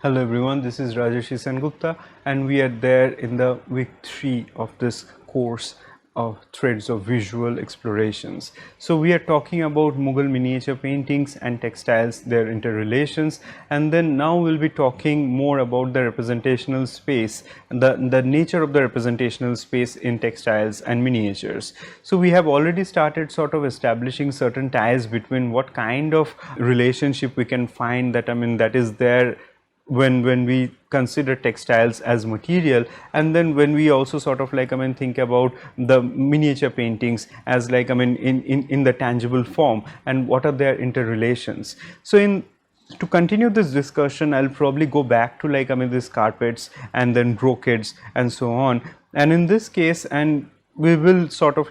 Hello everyone, this is Rajesh Sengupta and we are there in the week 3 of this course of Threads of Visual Explorations. So we are talking about Mughal miniature paintings and textiles, their interrelations, and then now we'll be talking more about the representational space, the nature of the representational space in textiles and miniatures. So we have already started sort of establishing certain ties between what kind of relationship we can find that is there when we consider textiles as material, and then when we also sort of think about the miniature paintings as in the tangible form and what are their interrelations. So to continue this discussion, I'll probably go back to these carpets and then brocades and so on, and in this case we will sort of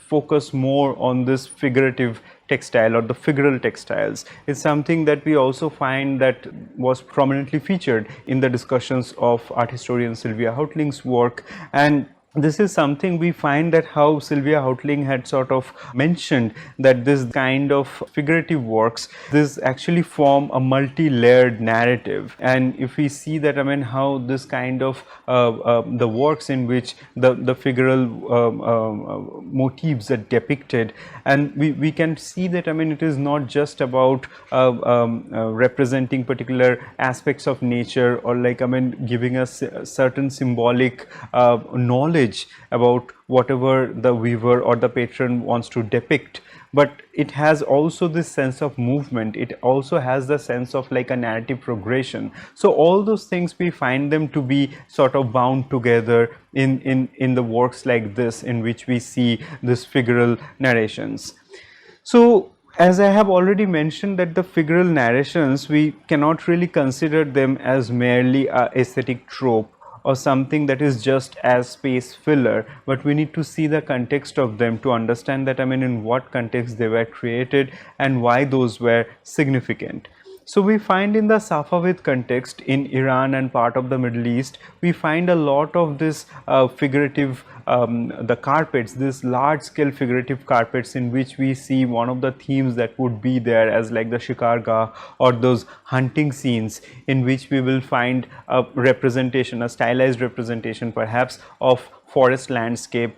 focus more on this figurative textile or the figural textiles. Is something that we also find that was prominently featured in the discussions of art historian Sylvia Houghtling's work, and this is something we find that how Sylvia Houghtling had sort of mentioned that this kind of figurative works, this actually form a multi-layered narrative. And if we see that how this kind of the works in which the figural motifs are depicted, and we can see that it is not just about representing particular aspects of nature or giving us certain symbolic knowledge about whatever the weaver or the patron wants to depict, but it has also this sense of movement. It also has the sense of a narrative progression. So all those things we find them to be sort of bound together in the works like this, in which we see this figural narrations. So as I have already mentioned that the figural narrations, we cannot really consider them as merely a aesthetic trope or something that is just as space filler, but we need to see the context of them to understand that in what context they were created and why those were significant. So we find in the Safavid context in Iran and part of the Middle East, we find a lot of this figurative the carpets, this large scale figurative carpets, in which we see one of the themes that would be there as the shikargah or those hunting scenes, in which we will find a representation, a stylized representation perhaps of forest landscape,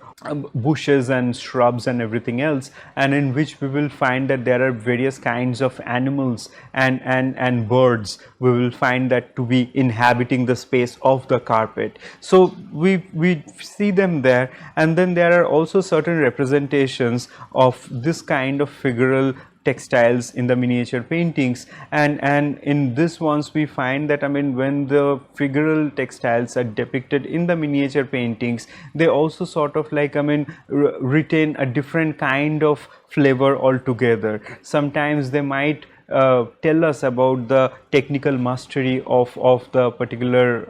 bushes and shrubs and everything else, and in which we will find that there are various kinds of animals and birds. We will find that to be inhabiting the space of the carpet. So we see them there, and then there are also certain representations of this kind of figural textiles in the miniature paintings, and in this ones we find that when the figural textiles are depicted in the miniature paintings, they also sort of retain a different kind of flavor altogether. Sometimes they might tell us about the technical mastery of the particular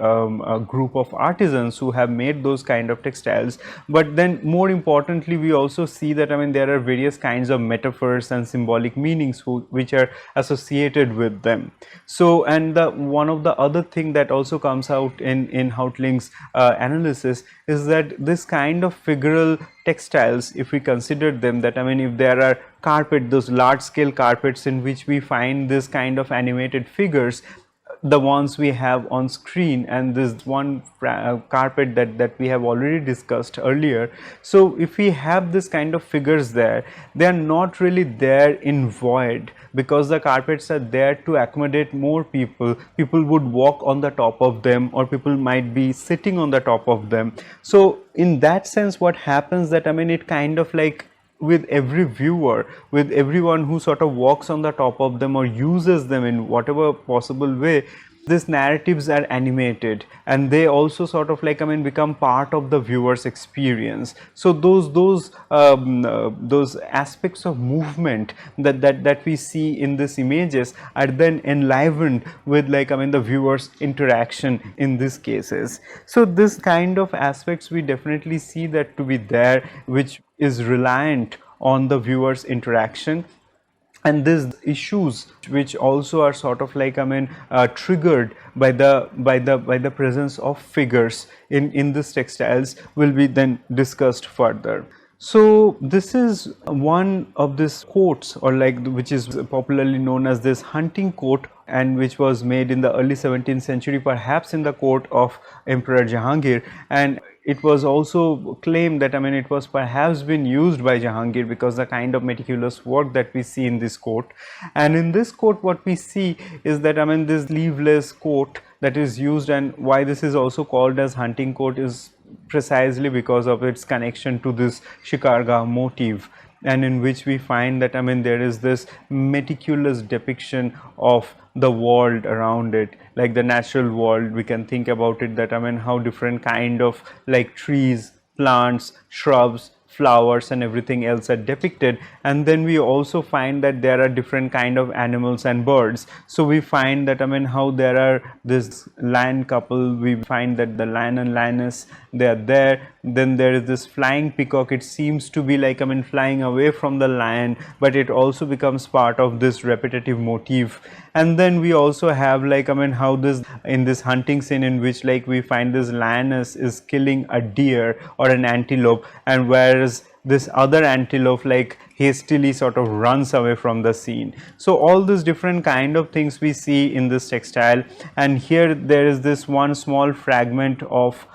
group of artisans who have made those kind of textiles, but then more importantly we also see that there are various kinds of metaphors and symbolic meanings which are associated with them. So, and one of the other thing that also comes out in Houghling's analysis is that this kind of figural textiles, if we consider them, that if there are those large scale carpets in which we find this kind of animated figures, the ones we have on screen, and this one carpet that we have already discussed earlier. So if we have this kind of figures there, they are not really there in void, because the carpets are there to accommodate more people. People would walk on the top of them, or people might be sitting on the top of them. So in that sense, what happens that it kind of with every viewer, with everyone who sort of walks on the top of them or uses them in whatever possible way, these narratives are animated, and they also sort of become part of the viewer's experience. So those aspects of movement that we see in these images are then enlivened with the viewer's interaction in these cases. So this kind of aspects we definitely see that to be there, which is reliant on the viewer's interaction. And these issues which also are sort of triggered by the presence of figures in these textiles will be then discussed further. So this is one of this coats, or like which is popularly known as this hunting coat, and which was made in the early 17th century, perhaps in the court of Emperor Jahangir. And it was also claimed that, I mean, it was perhaps been used by Jahangir because the kind of meticulous work that we see in this coat. And in this coat, what we see is that, I mean, this sleeveless coat that is used, and why this is also called as hunting coat is precisely because of its connection to this shikargah motif, and in which we find that, I mean, there is this meticulous depiction of the world around it, like the natural world. We can think about it that, I mean, how different kind of like trees, plants, shrubs, flowers and everything else are depicted. And then we also find that there are different kind of animals and birds. So we find that, I mean, how there are this lion couple, we find that the lion and lioness, they are there. Then there is this flying peacock. It seems to be like, I mean, flying away from the lion, but it also becomes part of this repetitive motif. And then we also have, like, I mean, how this in this hunting scene in which, like, we find this lioness is killing a deer or an antelope, and whereas this other antelope like hastily sort of runs away from the scene. So all these different kind of things we see in this textile. And here there is this one small fragment of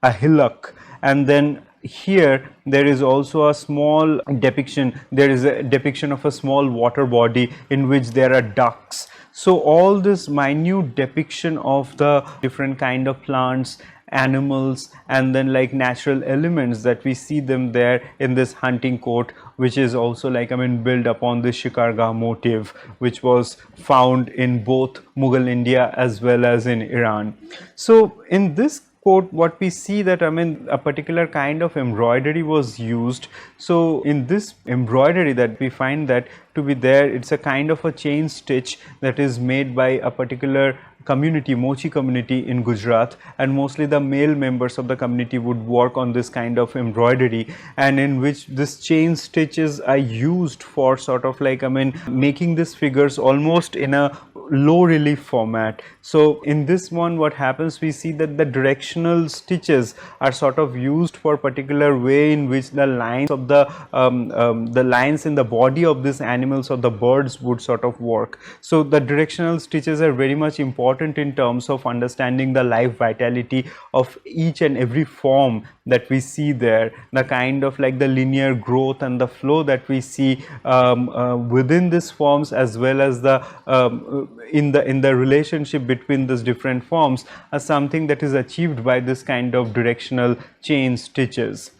a hillock, and then here there is also a small depiction, there is a depiction of a small water body in which there are ducks. So all this minute depiction of the different kind of plants, animals, and then like natural elements that we see them there in this hunting coat, which is also, like, I mean, built upon this shikargah motif, which was found in both Mughal India as well as in Iran. So in this coat, what we see that, I mean, a particular kind of embroidery was used. So in this embroidery that we find that to be there, it's a kind of a chain stitch that is made by a particular community, Mochi community in Gujarat, and mostly the male members of the community would work on this kind of embroidery, and in which this chain stitches are used for sort of like, I mean, making these figures almost in a low relief format. So in this one, what happens, we see that the directional stitches are sort of used for particular way in which the lines of the lines in the body of these animals or the birds would sort of work. So the directional stitches are very much important in terms of understanding the life vitality of each and every form that we see there, the kind of like the linear growth and the flow that we see within these forms, as well as the in the relationship between these different forms, as something that is achieved by this kind of directional chain stitches.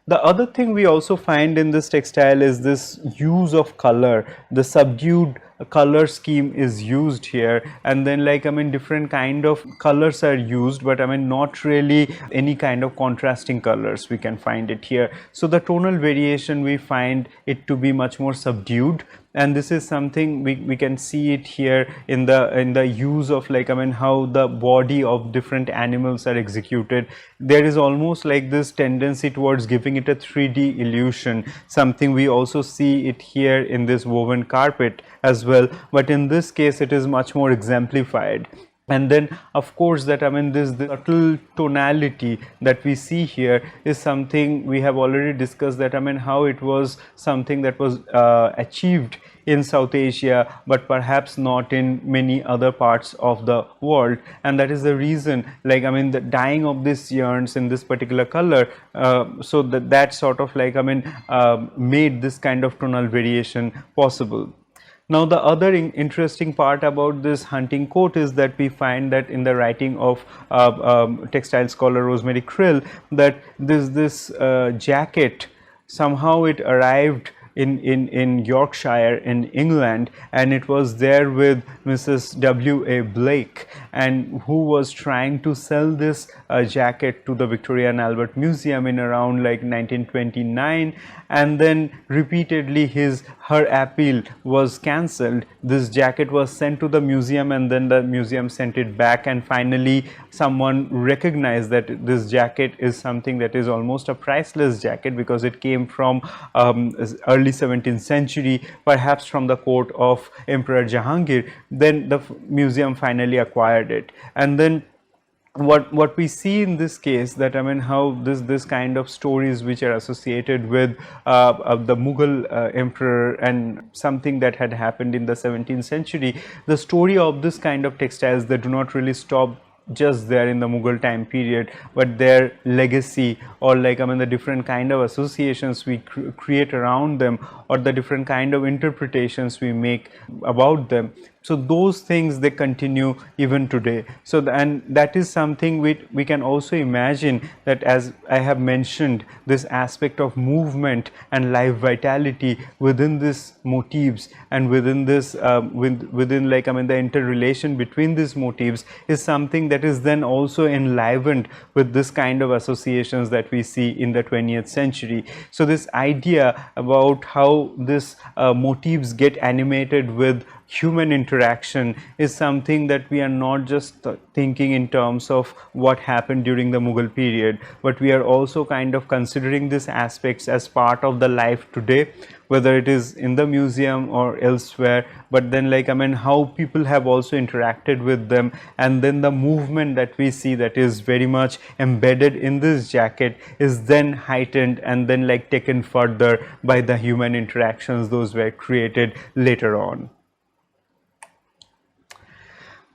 The other thing we also find in this textile is this use of color. The subdued color scheme is used here, and then, like, I mean, different kind of colors are used, but I mean not really any kind of contrasting colors we can find it here. So the tonal variation, we find it to be much more subdued, and this is something we can see it here in the use of, like, I mean, how the body of different animals are executed. There is almost like this tendency towards giving it a 3D illusion, something we also see it here in this woven carpet as well, but in this case it is much more exemplified. And then, of course, that, I mean, this subtle tonality that we see here is something we have already discussed, that, I mean, how it was something that was achieved in South Asia, but perhaps not in many other parts of the world. And that is the reason, like, I mean, the dyeing of these yarns in this particular color, so that sort of, like, I mean, made this kind of tonal variation possible. Now, the other interesting part about this hunting coat is that we find that in the writing of textile scholar Rosemary Krill, that this jacket, somehow it arrived in Yorkshire in England, and it was there with Mrs. W.A. Blake, and who was trying to sell this jacket to the Victoria and Albert Museum in around like 1929, and then repeatedly her appeal was cancelled. This jacket was sent to the museum, and then the museum sent it back, and finally someone recognized that this jacket is something that is almost a priceless jacket, because it came from early 17th century, perhaps from the court of Emperor Jahangir. Then the museum finally acquired it, and then what we see in this case, that I mean how this kind of stories which are associated with the Mughal emperor and something that had happened in the 17th century, the story of this kind of textiles, they do not really stop just there in the Mughal time period, but their legacy, or like I mean the different kind of associations we create around them, or the different kind of interpretations we make about them. So those things, they continue even today. So and that is something we can also imagine, that as I have mentioned, this aspect of movement and life vitality within this motifs, and within this within like I mean the interrelation between these motifs is something that is then also enlivened with this kind of associations that we see in the 20th century. So this idea about how this motifs get animated with human interaction is something that we are not just thinking in terms of what happened during the Mughal period, but we are also kind of considering these aspects as part of the life today, whether it is in the museum or elsewhere. But then like I mean how people have also interacted with them, and then the movement that we see that is very much embedded in this jacket is then heightened and then like taken further by the human interactions those were created later on.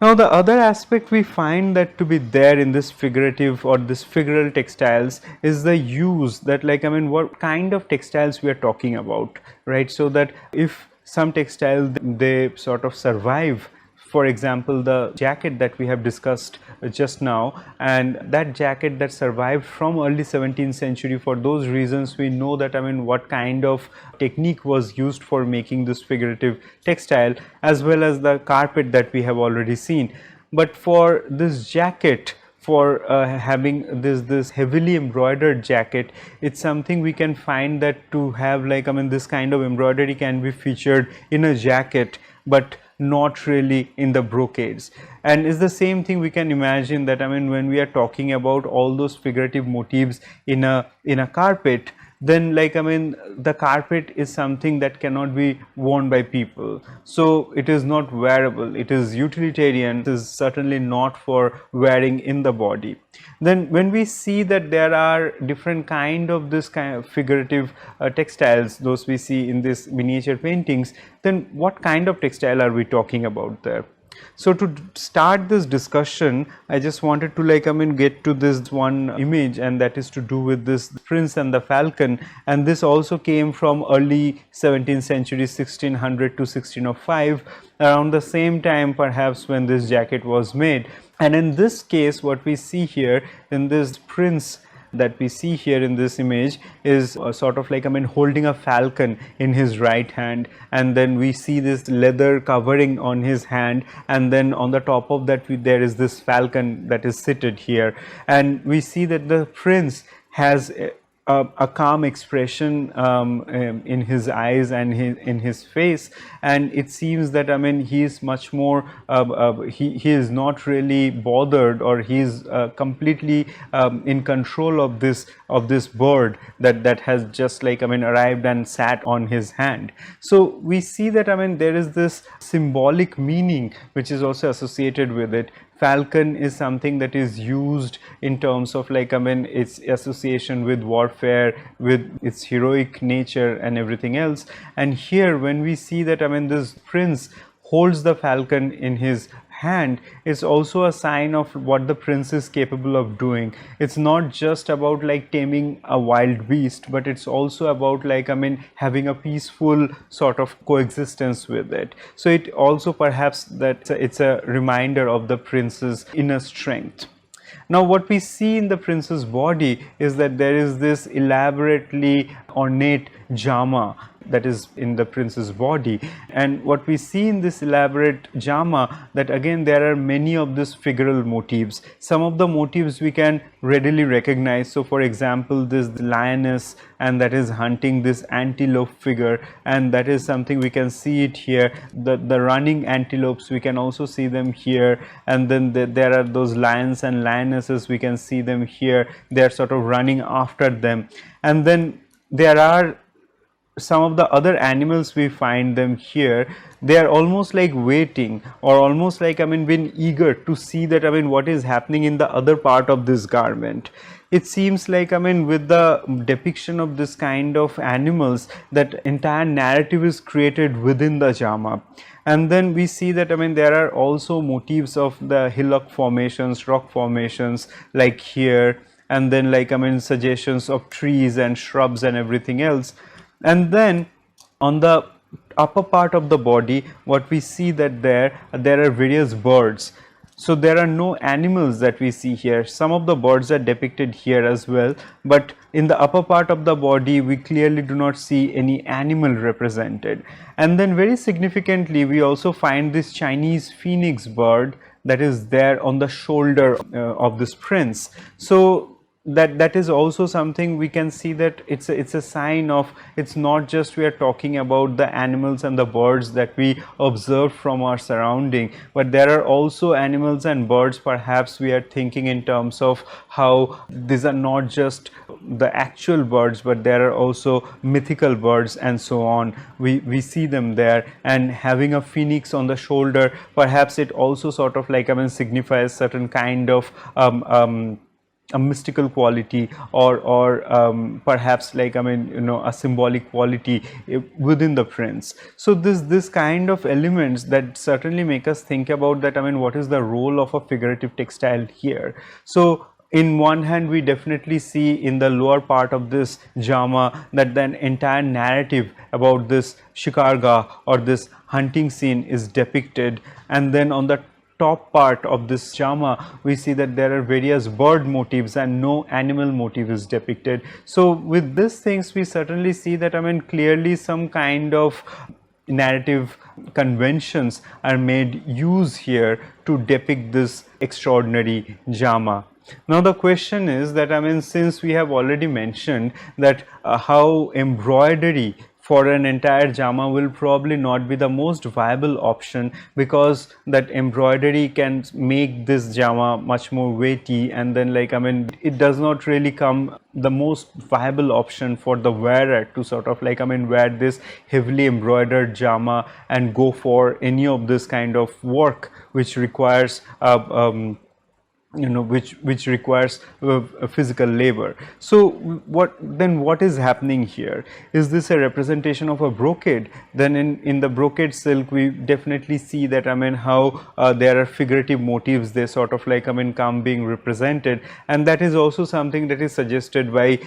Now the other aspect we find that to be there in this figurative or this figural textiles is the use, that like I mean what kind of textiles we are talking about, right? So that if some textiles they sort of survive, for example the jacket that we have discussed just now, and that jacket that survived from early 17th century, for those reasons we know that I mean what kind of technique was used for making this figurative textile, as well as the carpet that we have already seen. But for this jacket, for having this heavily embroidered jacket, it's something we can find that to have like I mean this kind of embroidery can be featured in a jacket, but not really in the brocades. And it's the same thing we can imagine, that I mean when we are talking about all those figurative motifs in a carpet, then like I mean the carpet is something that cannot be worn by people, so it is not wearable, it is utilitarian, it is certainly not for wearing in the body. Then when we see that there are different kind of this kind of figurative textiles, those we see in this miniature paintings, then what kind of textile are we talking about there? So to start this discussion, I just wanted to like I mean get to this one image, and that is to do with this prince and the falcon, and this also came from early 17th century, 1600 to 1605, around the same time perhaps when this jacket was made. And in this case what we see here in this prince that we see here in this image is sort of like I mean holding a falcon in his right hand, and then we see this leather covering on his hand, and then on the top of that there is this falcon that is seated here, and we see that the prince has a calm expression in his eyes and in his face, and it seems that I mean he is much more he is not really bothered, or he is completely in control of this bird that has just like I mean arrived and sat on his hand. So we see that I mean there is this symbolic meaning which is also associated with it. Falcon is something that is used in terms of like I mean its association with warfare, with its heroic nature and everything else. And here when we see that I mean this prince holds the falcon in his hand, is also a sign of what the prince is capable of doing. It's not just about like taming a wild beast, but it's also about like I mean having a peaceful sort of coexistence with it. So it also perhaps that it's a reminder of the prince's inner strength. Now what we see in the prince's body is that there is this elaborately ornate jama that is in the prince's body, and what we see in this elaborate jama, that again there are many of these figural motifs. Some of the motifs we can readily recognize. So for example this lioness, and that is hunting this antelope figure, and that is something we can see it here. The running antelopes, we can also see them here, and then there are those lions and lionesses, we can see them here, they are sort of running after them. And then there are some of the other animals we find them here, they are almost like waiting, or almost like, I mean, being eager to see that, I mean, what is happening in the other part of this garment. It seems like, I mean, with the depiction of this kind of animals, that entire narrative is created within the jama. And then we see that, I mean, there are also motifs of the hillock formations, rock formations, like here, and then, like, I mean, suggestions of trees and shrubs and everything else. And then on the upper part of the body, what we see that there are various birds. So there are no animals that we see here. Some of the birds are depicted here as well, but in the upper part of the body we clearly do not see any animal represented. And then very significantly, we also find this Chinese phoenix bird that is there on the shoulder of this prince. So that is also something we can see, that it's a sign of, it's not just we are talking about the animals and the birds that we observe from our surrounding, but there are also animals and birds, perhaps we are thinking in terms of how these are not just the actual birds, but there are also mythical birds and so on. We see them there, and having a phoenix on the shoulder, perhaps it also sort of like, I mean, signifies certain kind of a mystical quality, or perhaps, like, I mean, you know, a symbolic quality within the prince. So this kind of elements that certainly make us think about that, I mean, what is the role of a figurative textile here. So in one hand, we definitely see in the lower part of this jama that the entire narrative about this shikargah or this hunting scene is depicted, and then on the top part of this jama we see that there are various bird motifs and no animal motif is depicted. So with these things we certainly see that, I mean, clearly some kind of narrative conventions are made use here to depict this extraordinary jama. Now the question is that, I mean, since we have already mentioned that how embroidery for an entire jama will probably not be the most viable option, because that embroidery can make this jama much more weighty, and then, like, I mean, it does not really come the most viable option for the wearer to sort of like, I mean, wear this heavily embroidered jama and go for any of this kind of work which requires you know, which requires physical labor. So what is happening here? Is this a representation of a brocade? Then in the brocade silk we definitely see that, I mean, how there are figurative motifs, they sort of like, I mean, come being represented, and that is also something that is suggested by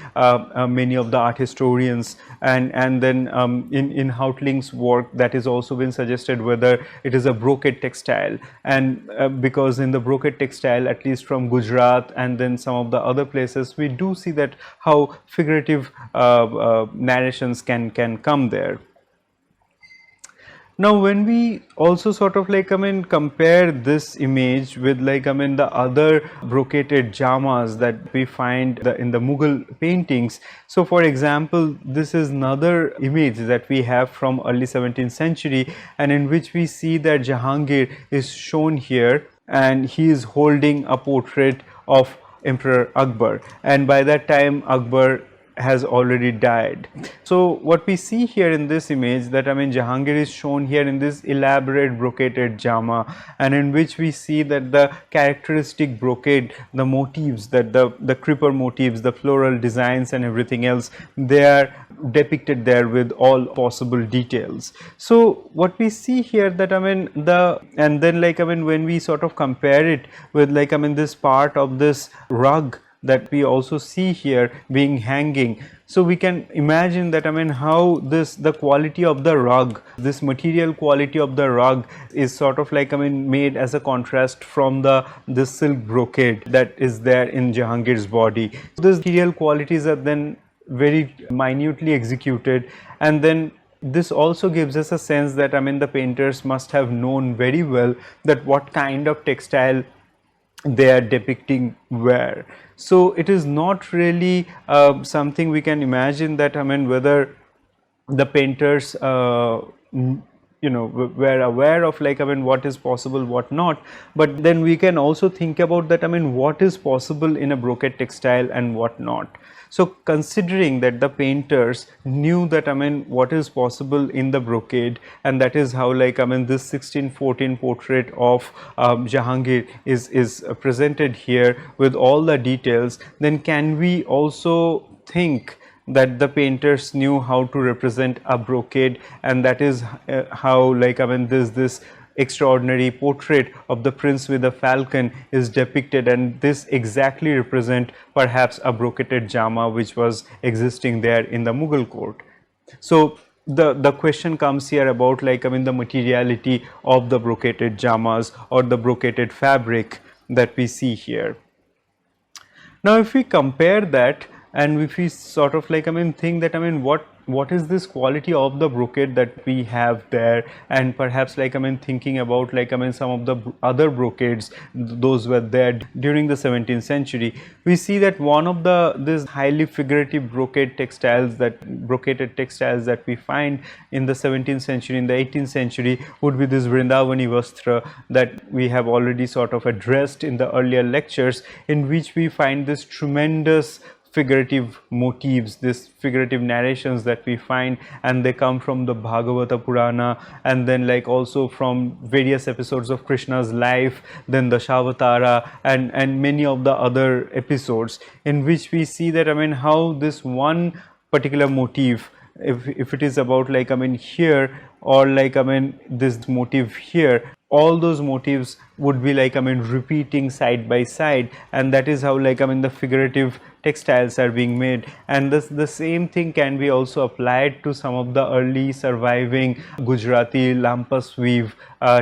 many of the art historians, and then in Houtling's work that is also been suggested whether it is a brocade textile, and because in the brocade textile, at least from Gujarat and then some of the other places, we do see that how figurative narrations can come there. Now when we also sort of like, I mean, compare this image with, like, I mean, the other brocaded jamas that we find in the Mughal paintings. So for example, this is another image that we have from early 17th century, and in which we see that Jahangir is shown here, and he is holding a portrait of Emperor Akbar, and by that time Akbar has already died. So what we see here in this image, that, I mean, Jahangir is shown here in this elaborate brocaded jama, and in which we see that the characteristic brocade, the motifs, that the creeper motifs, the floral designs and everything else, they are depicted there with all possible details. So what we see here, that, I mean, and then, like, I mean, when we sort of compare it with, like, I mean, this part of this rug that we also see here being hanging, so we can imagine that, I mean, how the quality of the rug, this material quality of the rug is sort of like, I mean, made as a contrast from this silk brocade that is there in Jahangir's body. So these material qualities are then very minutely executed, and then this also gives us a sense that, I mean, the painters must have known very well that what kind of textile they are depicting where. So it is not really something we can imagine that, I mean, whether the painters we're aware of like, I mean, what is possible, what not, but then we can also think about that, I mean, what is possible in a brocade textile and what not. So considering that the painters knew that, I mean, what is possible in the brocade, and that is how like, I mean, this 1614 portrait of Jahangir is presented here with all the details, then can we also think that the painters knew how to represent a brocade, and that is how like, I mean, this extraordinary portrait of the prince with a falcon is depicted, and this exactly represent perhaps a brocaded jama which was existing there in the Mughal court. So the question comes here about like, I mean, the materiality of the brocaded jamas or the brocaded fabric that we see here. Now if we compare that, and if we sort of like, I mean, think that, I mean, what is this quality of the brocade that we have there, and perhaps like, I mean, thinking about like, I mean, some of the other brocades those were there during the 17th century, we see that one of this highly figurative brocaded textiles that we find in the 17th century, in the 18th century, would be this Vrindavani Vastra that we have already sort of addressed in the earlier lectures, in which we find this tremendous figurative motifs, this figurative narrations that we find, and they come from the Bhagavata Purana, and then like also from various episodes of Krishna's life, then the Shavatara, and many of the other episodes, in which we see that, I mean, how this one particular motif, if it is about like, I mean, here, or like, I mean, this motif here, all those motifs would be like, I mean, repeating side by side, and that is how like, I mean, the figurative textiles are being made. And the same thing can be also applied to some of the early surviving Gujarati lampas weave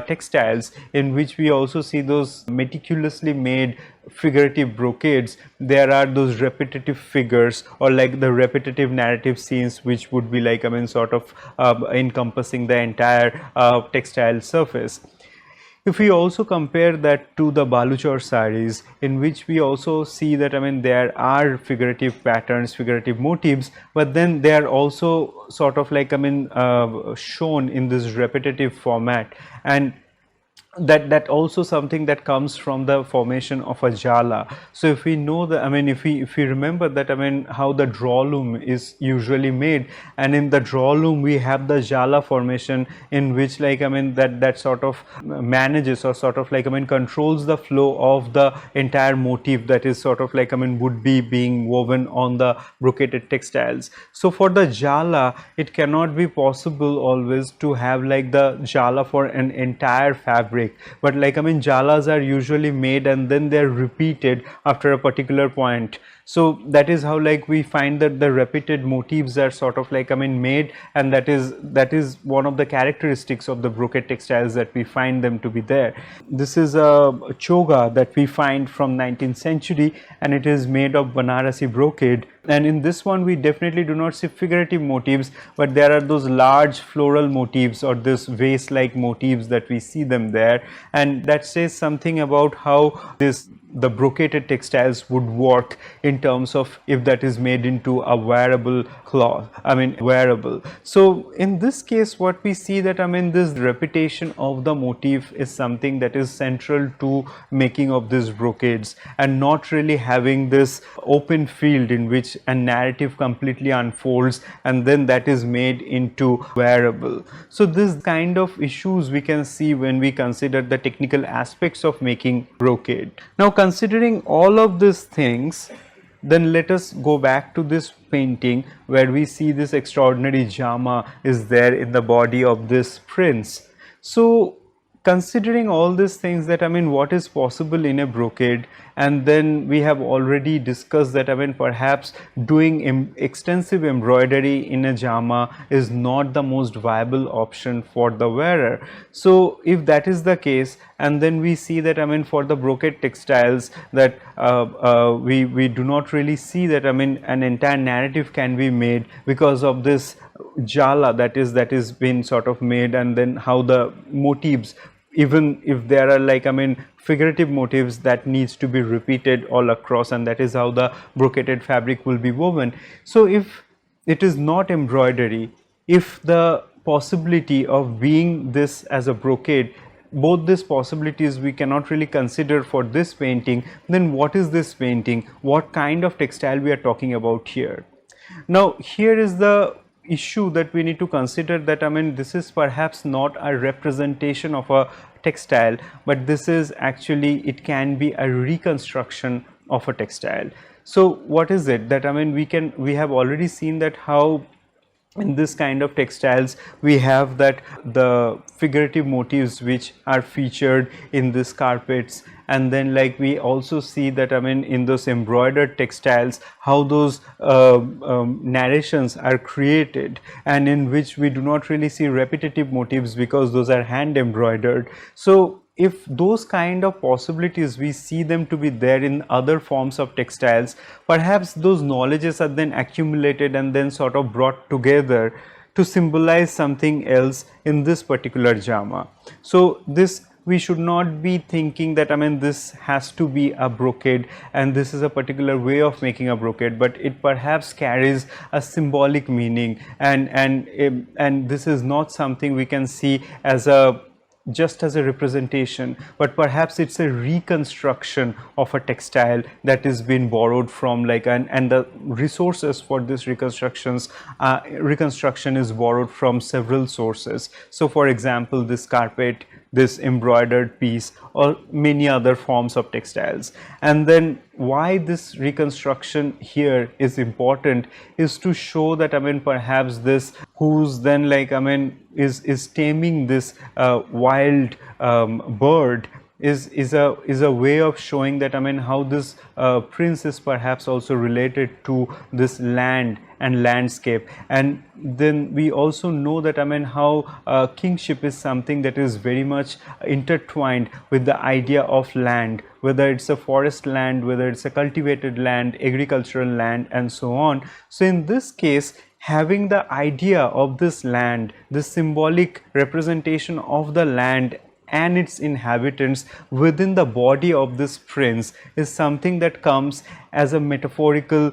textiles, in which we also see those meticulously made figurative brocades. There are those repetitive figures, or like the repetitive narrative scenes, which would be like, I mean, sort of encompassing the entire textile surface. If we also compare that to the Baluchar sarees, in which we also see that, I mean, there are figurative patterns, figurative motifs, but then they are also sort of like, I mean, shown in this repetitive format, and that also something that comes from the formation of a jala. So if we know that, I mean, if we remember that, I mean, how the draw loom is usually made, and in the draw loom we have the jala formation, in which like, I mean, that sort of manages, or sort of like, I mean, controls the flow of the entire motif that is sort of like, I mean, would be being woven on the brocaded textiles. So for the jala, it cannot be possible always to have like the jala for an entire fabric, but like, I mean, jalas are usually made and then they are repeated after a particular point. So that is how like we find that the repeated motifs are sort of like, I mean, made, and that is one of the characteristics of the brocade textiles that we find them to be there. This is a choga that we find from 19th century, and it is made of Banarasi brocade, and in this one we definitely do not see figurative motifs, but there are those large floral motifs, or this vase like motifs that we see them there, and that says something about how the brocaded textiles would work in terms of if that is made into a wearable cloth, I mean, wearable. So in this case, what we see that, I mean, this repetition of the motif is something that is central to making of these brocades, and not really having this open field in which a narrative completely unfolds and then that is made into wearable. So this kind of issues we can see when we consider the technical aspects of making brocade. Now, considering all of these things, then let us go back to this painting where we see this extraordinary jama is there in the body of this prince. So considering all these things, that, I mean, what is possible in a brocade, and then we have already discussed that, I mean, perhaps doing extensive embroidery in a jama is not the most viable option for the wearer. So if that is the case, and then we see that, I mean, for the brocade textiles, that we do not really see that, I mean, an entire narrative can be made because of this jala that is been sort of made, and then how the motifs, even if there are like, I mean, figurative motifs that needs to be repeated all across, and that is how the brocaded fabric will be woven. So if it is not embroidery, if the possibility of being this as a brocade, both these possibilities we cannot really consider for this painting, then what is this painting? What kind of textile we are talking about here? Now here is the issue that we need to consider, that I mean this is perhaps not a representation of a textile, but this is actually, it can be a reconstruction of a textile. So what is it that I mean we have already seen that how in this kind of textiles we have that the figurative motifs which are featured in this carpets, and then like we also see that I mean in those embroidered textiles how those narrations are created, and in which we do not really see repetitive motifs because those are hand embroidered. So if those kind of possibilities we see them to be there in other forms of textiles, perhaps those knowledges are then accumulated and then sort of brought together to symbolize something else in this particular jama. So this, we should not be thinking that I mean this has to be a brocade and this is a particular way of making a brocade, but it perhaps carries a symbolic meaning, and this is not something we can see as a just as a representation, but perhaps it's a reconstruction of a textile that is been borrowed from like and the resources for this reconstruction is borrowed from several sources. So for example, this carpet, this embroidered piece, or many other forms of textiles. And then why this reconstruction here is important is to show that I mean perhaps this who's then like I mean is taming this wild bird is a way of showing that I mean how this prince is perhaps also related to this land and landscape. And then we also know that I mean how kingship is something that is very much intertwined with the idea of land, whether it's a forest land, whether it's a cultivated land, agricultural land, and so on. So in this case, having the idea of this land, this symbolic representation of the land and its inhabitants within the body of this prince is something that comes as a metaphorical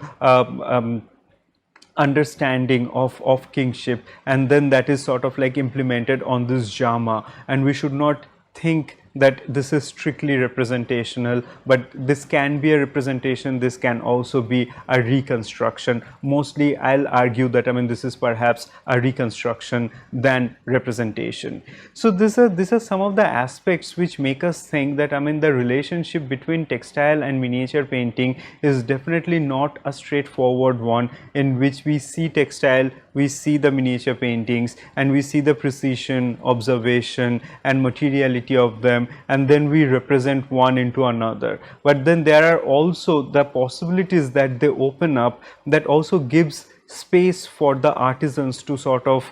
understanding of kingship, and then that is sort of like implemented on this jama. And we should not think that this is strictly representational, but this can be a representation, this can also be a reconstruction. Mostly I'll argue that I mean this is perhaps a reconstruction than representation. So these are some of the aspects which make us think that I mean the relationship between textile and miniature painting is definitely not a straightforward one, in which we see textile, we see the miniature paintings, and we see the precision, observation and materiality of them, and then we represent one into another. But then there are also the possibilities that they open up that also gives space for the artisans to sort of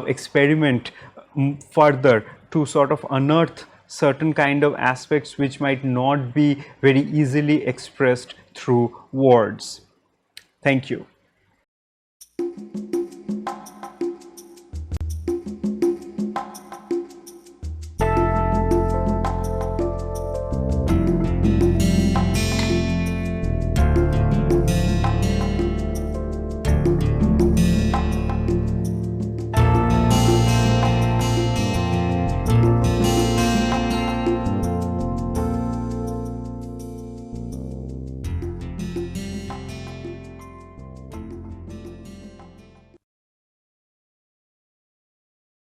experiment further, to sort of unearth certain kind of aspects which might not be very easily expressed through words. Thank you.